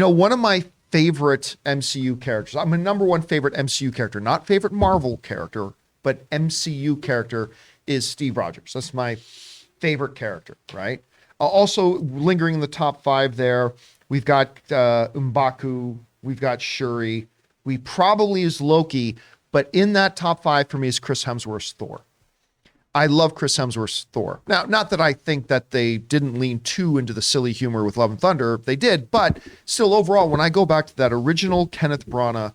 One of my favorite MCU characters, I'm a number one favorite MCU character, not favorite Marvel character, but MCU character is Steve Rogers. That's my favorite character, right? Also lingering in the top 5 there, we've got M'Baku, we've got Shuri, we probably is Loki, but in that top 5 for me is Chris Hemsworth's Thor. I love Chris Hemsworth's Thor. Now, not that I think that they didn't lean too into the silly humor with Love and Thunder. They did, but still overall, when I go back to that original Kenneth Branagh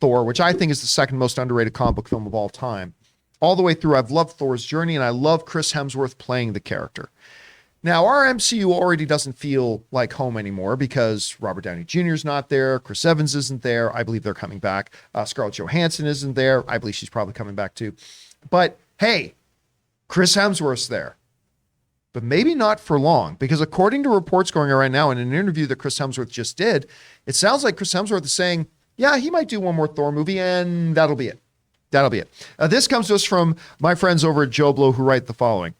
Thor, which I think is the second most underrated comic book film of all time, all the way through, I've loved Thor's journey, and I love Chris Hemsworth playing the character. Now, our MCU already doesn't feel like home anymore because Robert Downey Jr. is not there. Chris Evans isn't there. I believe they're coming back. Scarlett Johansson isn't there. I believe she's probably coming back too. But hey, Chris Hemsworth's there. But maybe not for long, because according to reports going on right now in an interview that Chris Hemsworth just did, it sounds like Chris Hemsworth is saying, yeah, he might do one more Thor movie, and that'll be it. That'll be it. This comes to us from my friends over at Joe Blow, who write the following.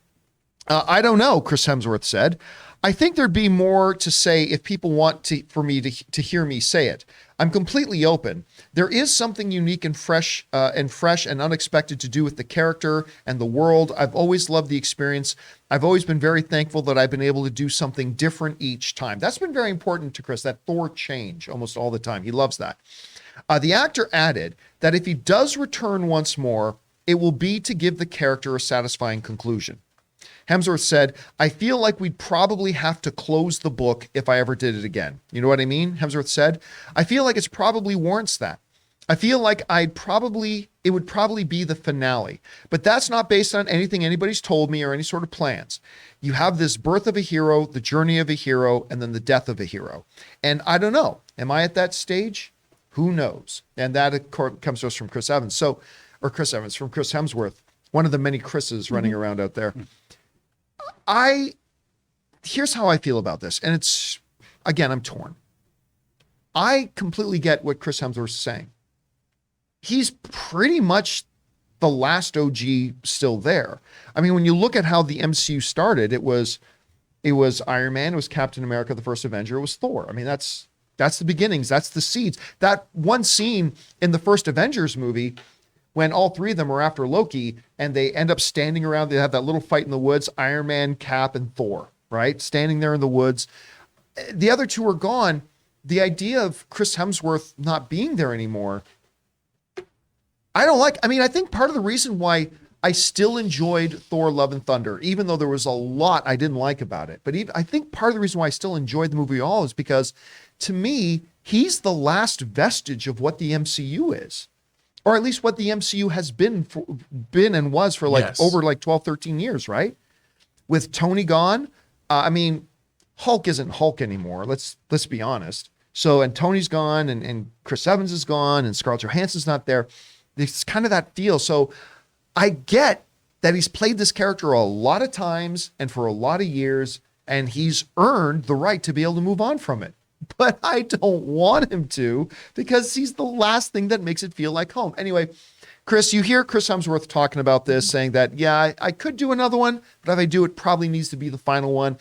I don't know, Chris Hemsworth said. I think there'd be more to say if people want for me to hear me say it. I'm completely open. There is something unique and fresh and unexpected to do with the character and the world. I've always loved the experience. I've always been very thankful that I've been able to do something different each time. That's been very important to Chris, that Thor change almost all the time. He loves that. The actor added that if he does return once more, it will be to give the character a satisfying conclusion. Hemsworth said, I feel like we'd probably have to close the book if I ever did it again. You know what I mean? Hemsworth said, I feel like it's probably warrants that. I feel like it would probably be the finale, but that's not based on anything anybody's told me or any sort of plans. You have this birth of a hero, the journey of a hero, and then the death of a hero. And I don't know, am I at that stage? Who knows? And that comes to us from Chris Hemsworth, one of the many Chris's running around out there. Here's how I feel about this. And it's, again, I'm torn. I completely get what Chris Hemsworth is saying. He's pretty much the last OG still there. I mean, when you look at how the MCU started, it was Iron Man, it was Captain America, the first Avenger, it was Thor. I mean, that's the beginnings, that's the seeds. That one scene in the first Avengers movie, when all 3 of them are after Loki and they end up standing around, they have that little fight in the woods, Iron Man, Cap, and Thor, right? Standing there in the woods. The other 2 are gone. The idea of Chris Hemsworth not being there anymore, I think part of the reason why I still enjoyed Thor Love and Thunder, even though there was a lot I didn't like about it, but I think part of the reason why I still enjoyed the movie all is because, to me, he's the last vestige of what the MCU is. Or at least what the MCU has been and was for over 12, 13 years, right? With Tony gone, Hulk isn't Hulk anymore. Let's be honest. So, and Tony's gone, and Chris Evans is gone, and Scarlett Johansson's not there. It's kind of that feel. So I get that he's played this character a lot of times and for a lot of years, and he's earned the right to be able to move on from it. But I don't want him to, because he's the last thing that makes it feel like home. Anyway, Chris, you hear Chris Hemsworth talking about this, saying that, yeah, I could do another one, but if I do, it probably needs to be the final one.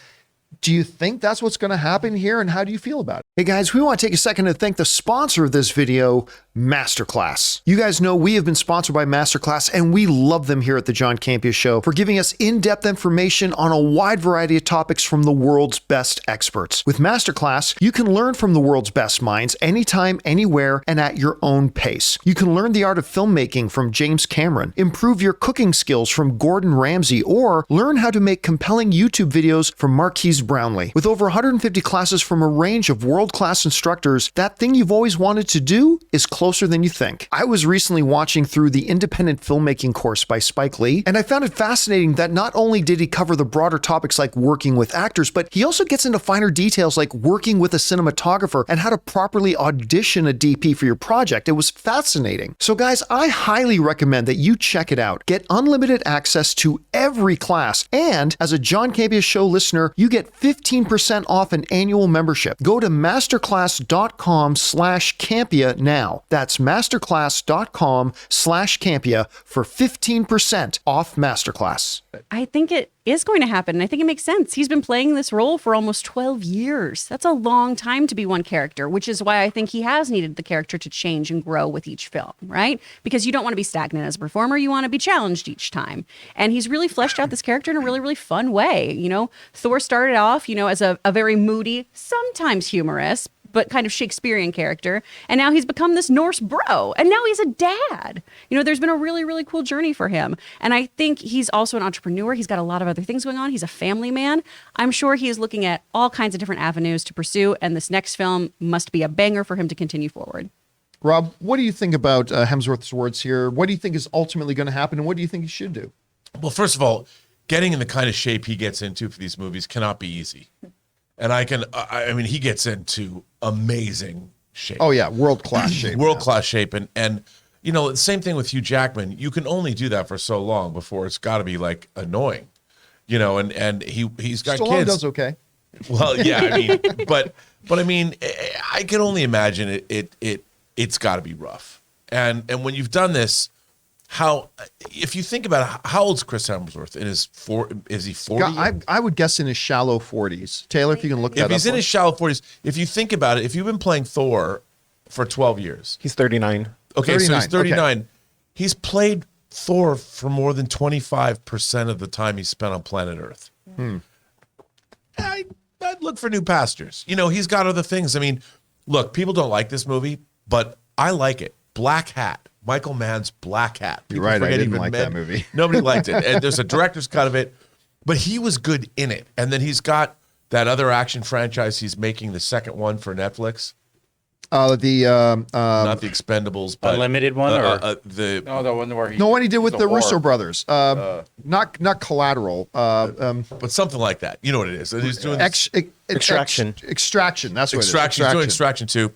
Do you think that's what's going to happen here, and how do you feel about it? Hey guys, we want to take a second to thank the sponsor of this video, MasterClass. You guys know we have been sponsored by MasterClass, and we love them here at the John Campea Show for giving us in-depth information on a wide variety of topics from the world's best experts. With MasterClass, you can learn from the world's best minds anytime, anywhere, and at your own pace. You can learn the art of filmmaking from James Cameron, improve your cooking skills from Gordon Ramsay, or learn how to make compelling YouTube videos from Marquise Brownlee. With over 150 classes from a range of world-class instructors, that thing you've always wanted to do is closer than you think. I was recently watching through the independent filmmaking course by Spike Lee, and I found it fascinating that not only did he cover the broader topics like working with actors, but he also gets into finer details like working with a cinematographer and how to properly audition a DP for your project. It was fascinating. So guys, I highly recommend that you check it out. Get unlimited access to every class, and as a John Campea Show listener, you get 15% off an annual membership. Go to masterclass.com/Campea now. That's That's masterclass.com/Campea for 15% off Masterclass. I think it is going to happen. And I think it makes sense. He's been playing this role for almost 12 years. That's a long time to be one character, which is why I think he has needed the character to change and grow with each film, right? Because you don't want to be stagnant as a performer. You want to be challenged each time. And he's really fleshed out this character in a really, really fun way. You know, Thor started off, as a very moody, sometimes humorous, but kind of Shakespearean character. And now he's become this Norse bro. And now he's a dad. There's been a really, really cool journey for him. And I think he's also an entrepreneur. He's got a lot of other things going on. He's a family man. I'm sure he is looking at all kinds of different avenues to pursue. And this next film must be a banger for him to continue forward. Rob, what do you think about Hemsworth's words here? What do you think is ultimately going to happen? And what do you think he should do? Well, first of all, getting in the kind of shape he gets into for these movies cannot be easy. And he gets into amazing shape. Oh yeah, world-class shape. World-class shape. And the same thing with Hugh Jackman. You can only do that for so long before it's got to be like annoying. And he's got Stallone kids. does okay. Well, yeah, but I can only imagine it's got to be rough. And when you've done this, if you think about it, how old's Chris Hemsworth? Is he 40? I would guess in his shallow 40s. Taylor, if you can look that up. If he's in his shallow 40s, if you think about it, if you've been playing Thor for 12 years. He's 39. Okay, 39. So he's 39. Okay. He's played Thor for more than 25% of the time he spent on planet Earth. I'd look for new pastures. He's got other things. Look, people don't like this movie, but I like it. Black Hat. Michael Mann's Black Hat. You're right. I didn't like that movie. Nobody liked it. And there's a director's cut of it, but he was good in it. And then he's got that other action franchise. He's making the second one for Netflix. Not the Expendables, but Unlimited one, or the one where one he did with the Russo brothers. Not Collateral. but something like that. You know what it is? He's doing Extraction. Extraction. That's what Extraction. it is. He's doing Extraction 2.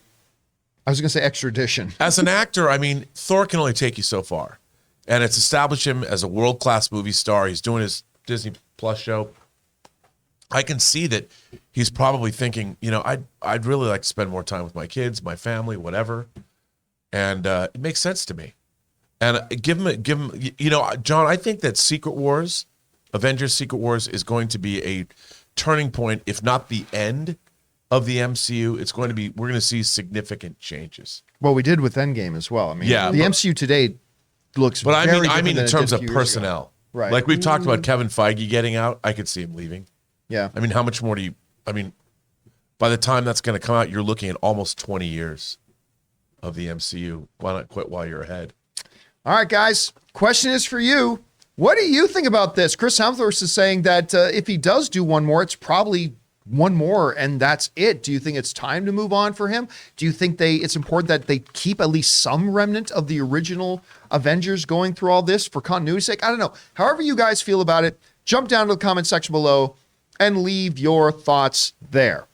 I was going to say extradition. As an actor, Thor can only take you so far. And it's established him as a world-class movie star. He's doing his Disney Plus show. I can see that he's probably thinking, I'd really like to spend more time with my kids, my family, whatever. And it makes sense to me. And give him, John, I think that Secret Wars, Avengers Secret Wars, is going to be a turning point, if not the end of the MCU. We're going to see significant changes. Well, we did with Endgame as well. the MCU today looks but very I mean different in terms of personnel. Right. Like we've talked about Kevin Feige getting out, I could see him leaving. Yeah. How much more by the time that's going to come out, you're looking at almost 20 years of the MCU. Why not quit while you're ahead? All right, guys. Question is for you. What do you think about this? Chris Hemsworth is saying that if he does do one more, it's probably one more and that's it. Do you think it's time to move on for him? Do you think it's important that they keep at least some remnant of the original Avengers going through all this for continuity's sake? I don't know. However you guys feel about it, jump down to the comment section below and leave your thoughts there.